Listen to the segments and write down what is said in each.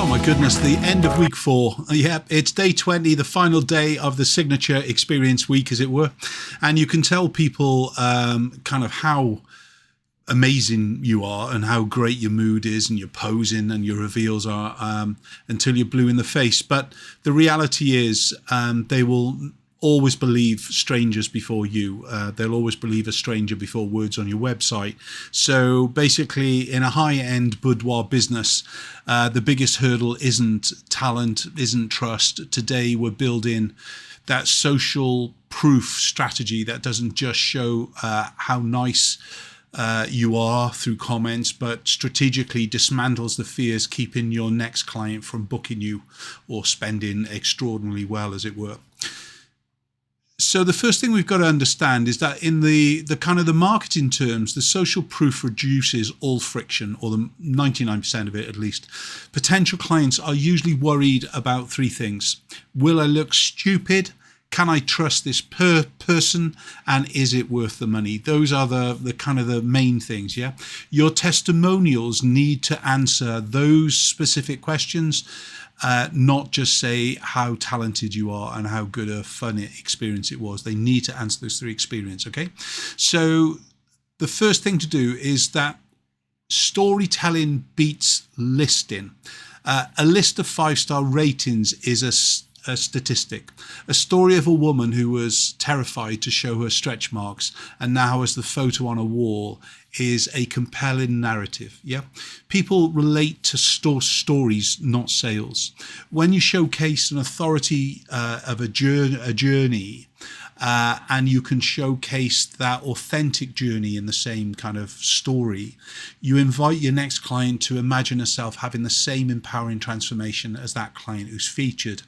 Oh my goodness, the end of week 4. Yep, it's day 20, the final day of the signature experience week, as it were. And you can tell people kind of how amazing you are and how great your mood is and your posing and your reveals are until you're blue in the face. But the reality is they will always believe strangers before you. They'll always believe a stranger before words on your website. So basically, in a high-end boudoir business, the biggest hurdle isn't talent, isn't trust. Today, we're building that social proof strategy that doesn't just show how nice you are through comments, but strategically dismantles the fears keeping your next client from booking you or spending extraordinarily well, as it were. So the first thing we've got to understand is that in the kind of the marketing terms, the social proof reduces all friction, or the 99% of it at least. Potential clients are usually worried about 3 things. Will I look stupid? Can I trust this person? And is it worth the money? Those are the kind of the main things, yeah? Your testimonials need to answer those specific questions, not just say how talented you are and how good a fun experience it was. They need to answer those 3 experiences, okay? So the first thing to do is that storytelling beats listing. A list of 5-star ratings is a statistic. A story of a woman who was terrified to show her stretch marks and now has the photo on a wall is a compelling narrative. Yeah, people relate to stories, not sales. When you showcase an authority of a journey, and you can showcase that authentic journey in the same kind of story, you invite your next client to imagine herself having the same empowering transformation as that client who's featured.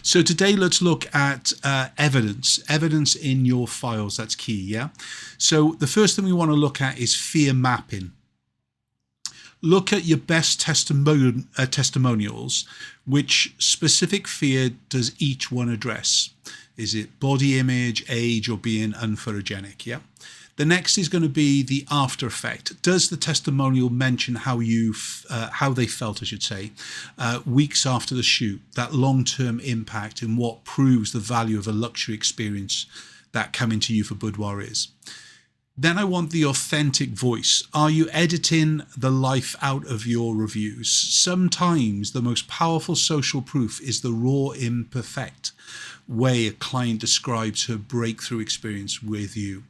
So today, let's look at evidence in your files. That's key, yeah? So the first thing we want to look at is fear mapping. Look at your best testimonials. Which specific fear does each one address? Is it body image, age, or being unphotogenic, yeah? The next is going to be the after effect. Does the testimonial mention how they felt, I should say, weeks after the shoot, that long-term impact and what proves the value of a luxury experience that coming to you for boudoir is? Then I want the authentic voice. Are you editing the life out of your reviews? Sometimes the most powerful social proof is the raw, imperfect way a client describes her breakthrough experience with you.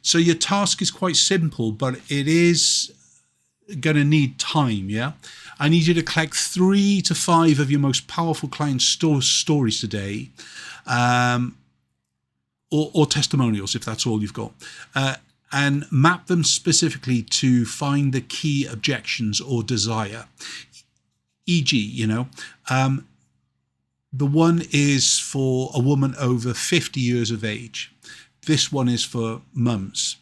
So your task is quite simple, but it is going to need time, yeah? I need you to collect 3 to 5 of your most powerful client stories today, or testimonials, if that's all you've got, and map them specifically to find the key objections or desire. E.g., the one is for a woman over 50 years of age. This one is for mums.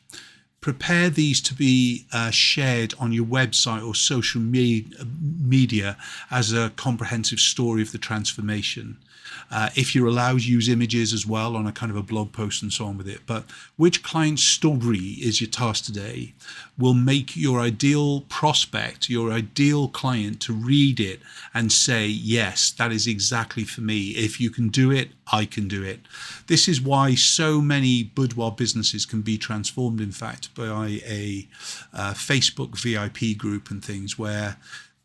Prepare these to be shared on your website or social media as a comprehensive story of the transformation. If you're allowed, use images as well on a kind of a blog post and so on with it. But which client story is your task today will make your ideal prospect, your ideal client to read it and say, yes, that is exactly for me. If you can do it, I can do it. This is why so many boudoir businesses can be transformed, in fact, by a Facebook VIP group and things where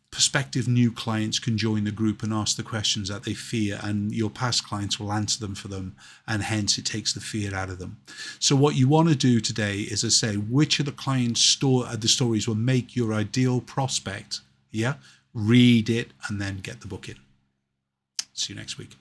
prospective new clients can join the group and ask the questions that they fear, and your past clients will answer them for them, and hence it takes the fear out of them. So what you want to do today is, I say, which of the clients' the stories will make your ideal prospect, yeah, read it and then get the book in. See you next week.